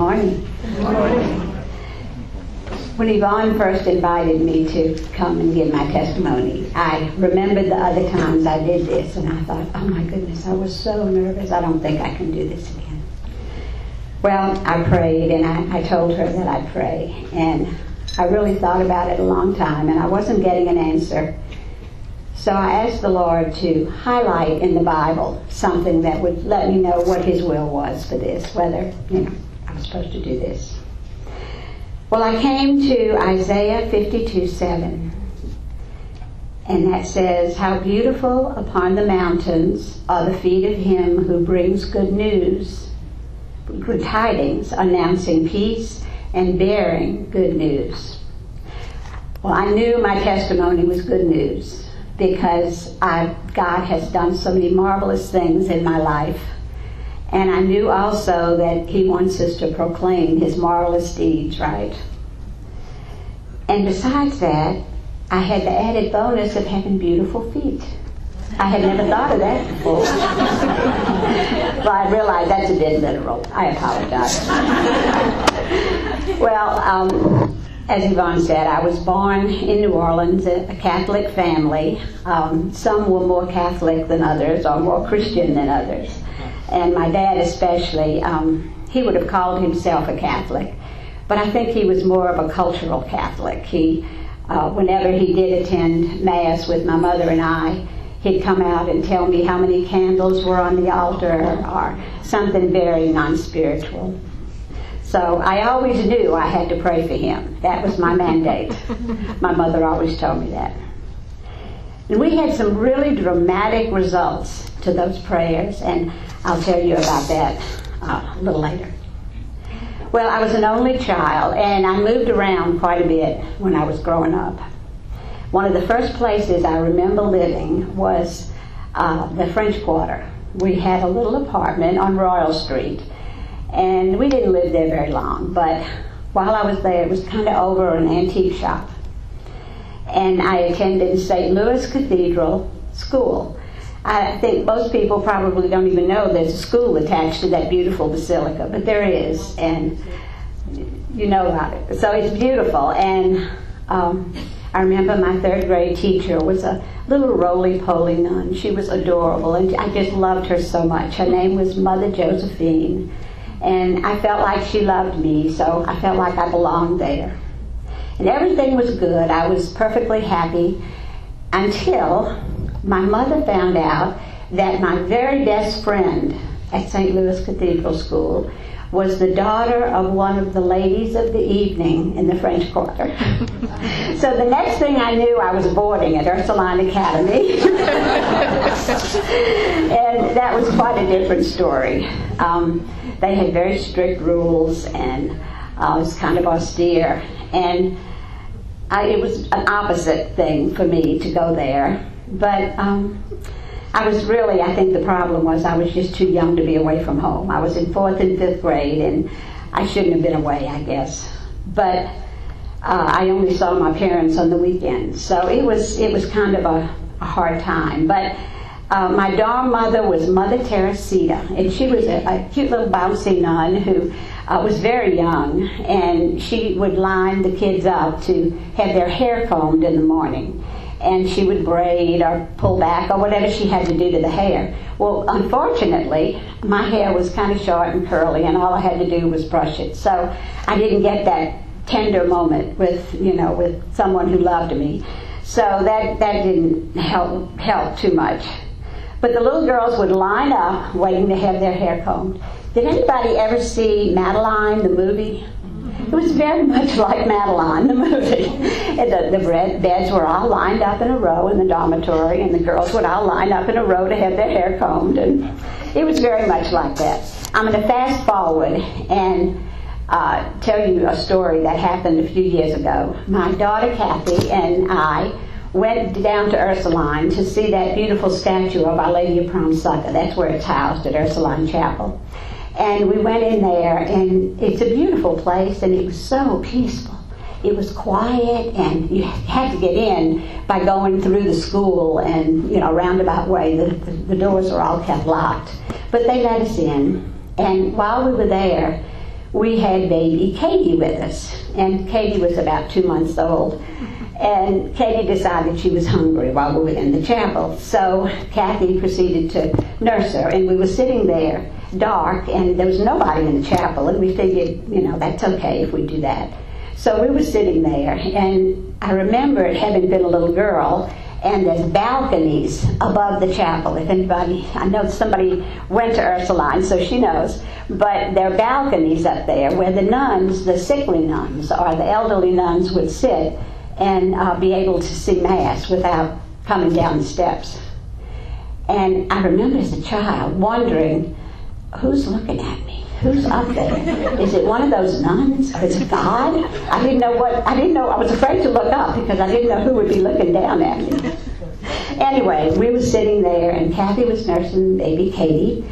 morning. Good morning. When Yvonne first invited me to come and give my testimony, I remembered the other times I did this, and I thought, oh my goodness, I was so nervous. I don't think I can do this again. Well, I prayed, and I told her that I'd pray, and I really thought about it a long time, and I wasn't getting an answer. So I asked the Lord to highlight in the Bible something that would let me know what His will was for this, whether, I was supposed to do this. Well, I came to Isaiah 52:7, and that says, "How beautiful upon the mountains are the feet of him who brings good news, good tidings, announcing peace and bearing good news." Well, I knew my testimony was good news because God has done so many marvelous things in my life. And I knew also that He wants us to proclaim His marvelous deeds, right? And besides that, I had the added bonus of having beautiful feet. I had never thought of that before. Well, I realize that's a bit literal. I apologize. Well, as Yvonne said, I was born in New Orleans, a Catholic family. Some were more Catholic than others, or more Christian than others. And my dad especially, he would have called himself a Catholic, but I think he was more of a cultural Catholic. He, whenever he did attend Mass with my mother and I, he'd come out and tell me how many candles were on the altar or something very non-spiritual. So I always knew I had to pray for him. That was my mandate. My mother always told me that. And we had some really dramatic results to those prayers, and I'll tell you about that a little later. Well, I was an only child, and I moved around quite a bit when I was growing up. One of the first places I remember living was the French Quarter. We had a little apartment on Royal Street, and we didn't live there very long, but while I was there, it was kind of over an antique shop. And I attended St. Louis Cathedral School. I think most people probably don't even know there's a school attached to that beautiful basilica, but there is, and you know about it. So it's beautiful, and I remember my third grade teacher was a little roly-poly nun. She was adorable, and I just loved her so much. Her name was Mother Josephine, and I felt like she loved me, so I felt like I belonged there. And everything was good. I was perfectly happy until my mother found out that my very best friend at St. Louis Cathedral School was the daughter of one of the ladies of the evening in the French Quarter. So the next thing I knew, I was boarding at Ursuline Academy. And that was quite a different story. They had very strict rules, and it was kind of austere. And it was an opposite thing for me to go there. But I was really, I think the problem was I was just too young to be away from home. I was in 4th and 5th grade, and I shouldn't have been away, I guess. But I only saw my parents on the weekends, so it was kind of a hard time. But my dorm mother was Mother Teresita, and she was a cute little bouncy nun who was very young, and she would line the kids up to have their hair combed in the morning. And she would braid or pull back or whatever she had to do to the hair. Well, unfortunately, my hair was kind of short and curly, and all I had to do was brush it. So I didn't get that tender moment with someone who loved me. So that didn't help too much. But the little girls would line up waiting to have their hair combed. Did anybody ever see Madeline, the movie? It was very much like Madeline, the movie. The beds were all lined up in a row in the dormitory, and the girls would all line up in a row to have their hair combed, and it was very much like that. I'm going to fast forward and tell you a story that happened a few years ago. My daughter Kathy and I went down to Ursuline to see that beautiful statue of Our Lady of Prom Succor. That's where it's housed, at Ursuline Chapel. And we went in there, and it's a beautiful place, and it was so peaceful. It was quiet, and you had to get in by going through the school and, roundabout way. The doors were all kept locked. But they let us in, and while we were there, we had baby Katie with us. And Katie was about 2 months old. And Katie decided she was hungry while we were in the chapel. So Kathy proceeded to nurse her. And we were sitting there, dark, and there was nobody in the chapel. And we figured, that's okay if we do that. So we were sitting there, and I remember having been a little girl, and there's balconies above the chapel. If anybody, I know somebody went to Ursuline, so she knows, but there are balconies up there where the nuns, the sickly nuns, or the elderly nuns would sit and be able to see Mass without coming down the steps. And I remember as a child wondering, who's looking at me? Who's up there? Is it one of those nuns? Or is it God? I didn't know. I was afraid to look up because I didn't know who would be looking down at me. Anyway, we were sitting there, and Kathy was nursing baby Katie,